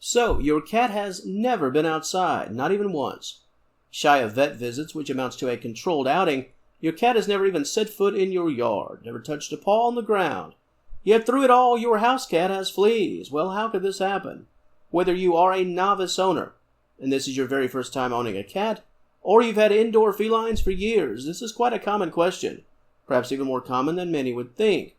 So, your cat has never been outside, not even once. Shy of vet visits, which amounts to a controlled outing, your cat has never even set foot in your yard, never touched a paw on the ground. Yet through it all, your house cat has fleas. Well, how could this happen? Whether you are a novice owner, and this is your very first time owning a cat, or you've had indoor felines for years, this is quite a common question, perhaps even more common than many would think.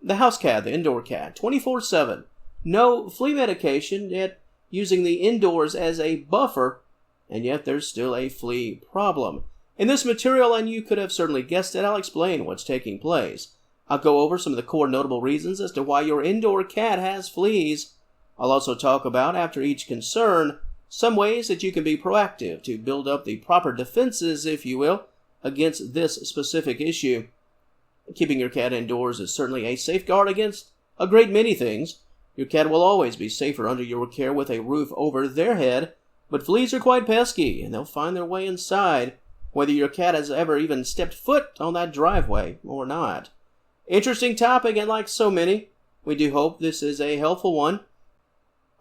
The house cat, the indoor cat, 24/7. No flea medication, yet using the indoors as a buffer, and yet there's still a flea problem. In this material, and you could have certainly guessed it, I'll explain what's taking place. I'll go over some of the core notable reasons as to why your indoor cat has fleas. I'll also talk about, after each concern, some ways that you can be proactive to build up the proper defenses, if you will, against this specific issue. Keeping your cat indoors is certainly a safeguard against a great many things. Your cat will always be safer under your care with a roof over their head, but fleas are quite pesky, and they'll find their way inside, whether your cat has ever even stepped foot on that driveway or not. Interesting topic, and like so many, we do hope this is a helpful one.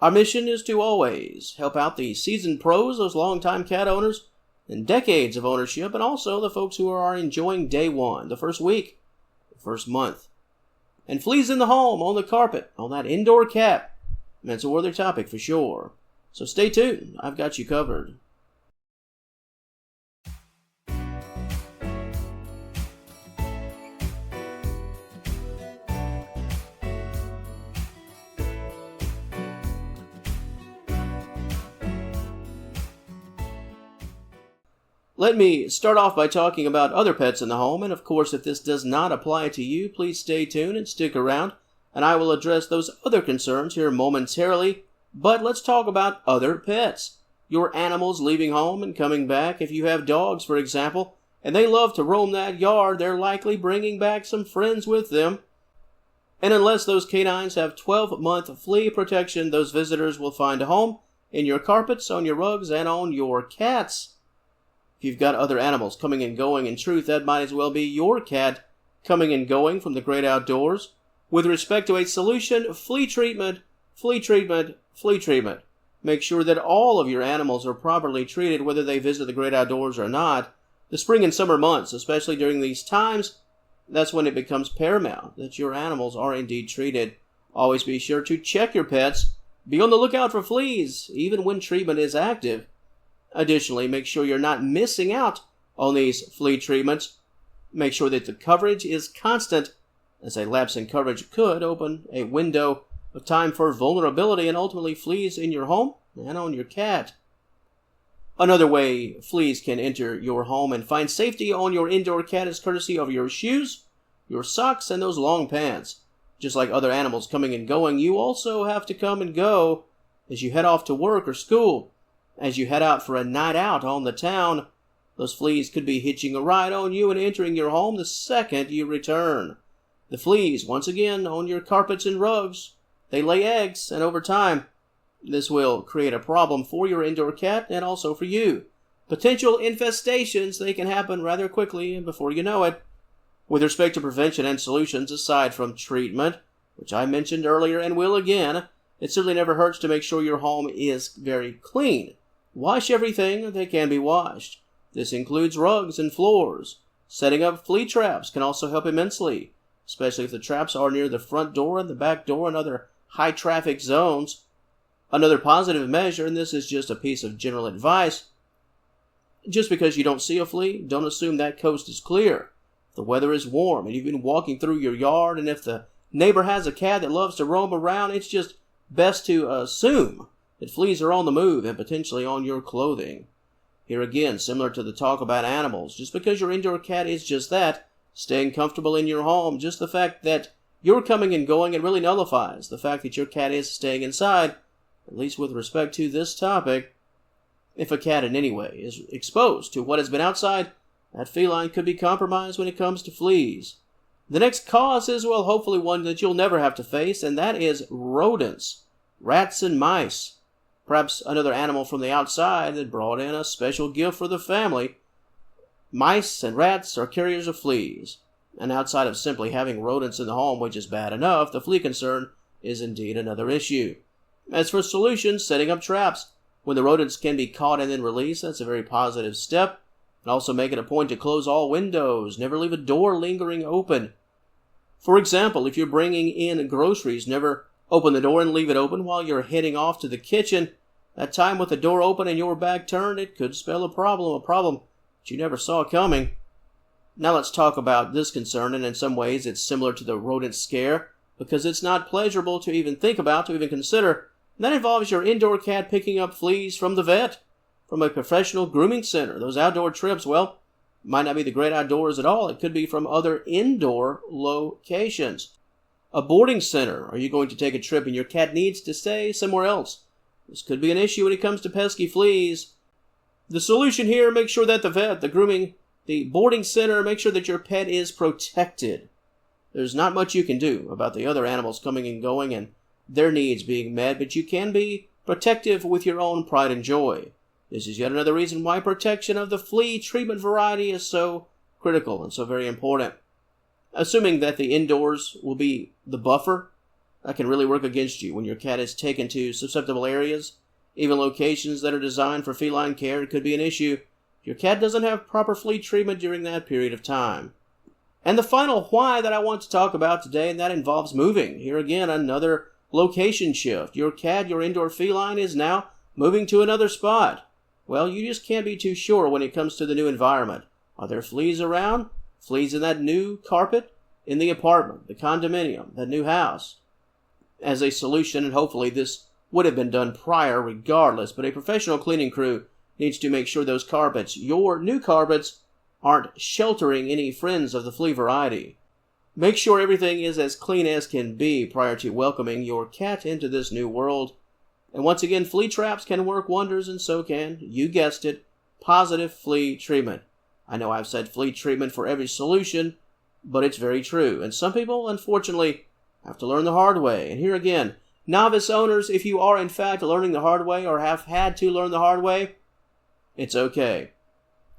Our mission is to always help out the seasoned pros, those longtime cat owners, and decades of ownership, and also the folks who are enjoying day one, the first week, the first month. And fleas in the home, on the carpet, on that indoor cat. That's a worthy topic for sure. So stay tuned. I've got you covered. Let me start off by talking about other pets in the home, and of course, if this does not apply to you, please stay tuned and stick around, and I will address those other concerns here momentarily. But let's talk about other pets. Your animals leaving home and coming back. If you have dogs, for example, and they love to roam that yard, they're likely bringing back some friends with them. And unless those canines have 12-month flea protection, those visitors will find a home in your carpets, on your rugs, and on your cats. If you've got other animals coming and going, in truth, that might as well be your cat coming and going from the great outdoors. With respect to a solution, flea treatment, flea treatment, flea treatment. Make sure that all of your animals are properly treated, whether they visit the great outdoors or not. The spring and summer months, especially during these times, that's when it becomes paramount that your animals are indeed treated. Always be sure to check your pets. Be on the lookout for fleas, even when treatment is active. Additionally, make sure you're not missing out on these flea treatments. Make sure that the coverage is constant, as a lapse in coverage could open a window of time for vulnerability and ultimately fleas in your home and on your cat. Another way fleas can enter your home and find safety on your indoor cat is courtesy of your shoes, your socks, and those long pants. Just like other animals coming and going, you also have to come and go as you head off to work or school. As you head out for a night out on the town, those fleas could be hitching a ride on you and entering your home the second you return. The fleas, once again, on your carpets and rugs. They lay eggs, and over time, this will create a problem for your indoor cat and also for you. Potential infestations, they can happen rather quickly and before you know it. With respect to prevention and solutions aside from treatment, which I mentioned earlier and will again, it certainly never hurts to make sure your home is very clean. Wash everything that can be washed. This includes rugs and floors. Setting up flea traps can also help immensely, especially if the traps are near the front door and the back door and other high-traffic zones. Another positive measure, and this is just a piece of general advice, just because you don't see a flea, don't assume that coast is clear. If the weather is warm and you've been walking through your yard, and if the neighbor has a cat that loves to roam around, it's just best to assume that fleas are on the move and potentially on your clothing. Here again, similar to the talk about animals, just because your indoor cat is just that, staying comfortable in your home, just the fact that you're coming and going, it really nullifies the fact that your cat is staying inside, at least with respect to this topic. If a cat in any way is exposed to what has been outside, that feline could be compromised when it comes to fleas. The next cause is, well, hopefully one that you'll never have to face, and that is rodents, rats and mice. Perhaps another animal from the outside that brought in a special gift for the family. Mice and rats are carriers of fleas, and outside of simply having rodents in the home, which is bad enough, the flea concern is indeed another issue. As for solutions, setting up traps. When the rodents can be caught and then released, that's a very positive step. And also make it a point to close all windows. Never leave a door lingering open. For example, if you're bringing in groceries, never open the door and leave it open while you're heading off to the kitchen. That time with the door open and your back turned, it could spell a problem that you never saw coming. Now let's talk about this concern, and in some ways it's similar to the rodent scare, because it's not pleasurable to even think about, to even consider. And that involves your indoor cat picking up fleas from the vet, from a professional grooming center. Those outdoor trips, well, might not be the great outdoors at all. It could be from other indoor locations. A boarding center. Are you going to take a trip and your cat needs to stay somewhere else? This could be an issue when it comes to pesky fleas. The solution here, make sure that the vet, the grooming, the boarding center, make sure that your pet is protected. There's not much you can do about the other animals coming and going and their needs being met, but you can be protective with your own pride and joy. This is yet another reason why protection of the flea treatment variety is so critical and so very important. Assuming that the indoors will be the buffer, that can really work against you when your cat is taken to susceptible areas. Even locations that are designed for feline care, it could be an issue if your cat doesn't have proper flea treatment during that period of time. And the final why that I want to talk about today, and that involves moving. Here again, another location shift. Your cat, your indoor feline, is now moving to another spot. Well, you just can't be too sure when it comes to the new environment. Are there fleas around? Fleas in that new carpet? In the apartment, the condominium, that new house? As a solution, and hopefully this would have been done prior regardless, but a professional cleaning crew needs to make sure those carpets, your new carpets, aren't sheltering any friends of the flea variety. Make sure everything is as clean as can be prior to welcoming your cat into this new world. And once again, flea traps can work wonders, and so can, you guessed it, positive flea treatment. I know I've said flea treatment for every solution, but it's very true. And some people, unfortunately, have to learn the hard way. And here again, novice owners, if you are in fact learning the hard way or have had to learn the hard way, it's okay.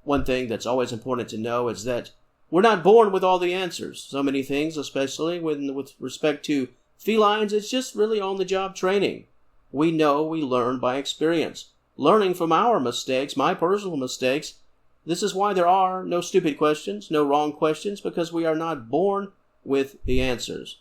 One thing that's always important to know is that we're not born with all the answers. So many things, especially with respect to felines, it's just really on-the-job training. We know, we learn by experience. Learning from our mistakes, my personal mistakes. This is why there are no stupid questions, no wrong questions, because we are not born with the answers.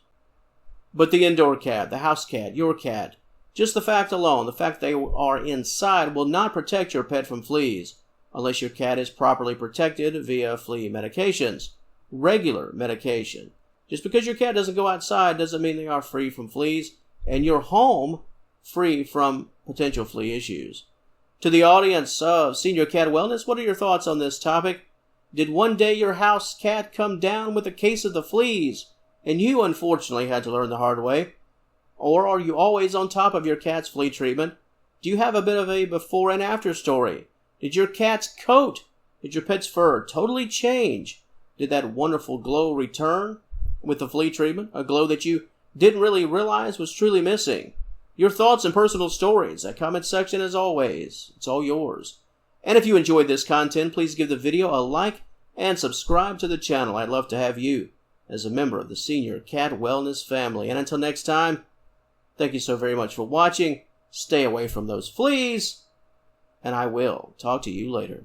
But the indoor cat, the house cat, your cat, just the fact alone, the fact they are inside will not protect your pet from fleas unless your cat is properly protected via flea medications, regular medication. Just because your cat doesn't go outside doesn't mean they are free from fleas and your home free from potential flea issues. To the audience of Senior Cat Wellness, what are your thoughts on this topic? Did one day your house cat come down with a case of the fleas and you unfortunately had to learn the hard way? Or are you always on top of your cat's flea treatment? Do you have a bit of a before and after story? Did your cat's coat, did your pet's fur totally change? Did that wonderful glow return with the flea treatment? A glow that you didn't really realize was truly missing? Your thoughts and personal stories, that comment section as always, it's all yours. And if you enjoyed this content, please give the video a like and subscribe to the channel. I'd love to have you as a member of the Senior Cat Wellness family. And until next time, thank you so very much for watching. Stay away from those fleas, and I will talk to you later.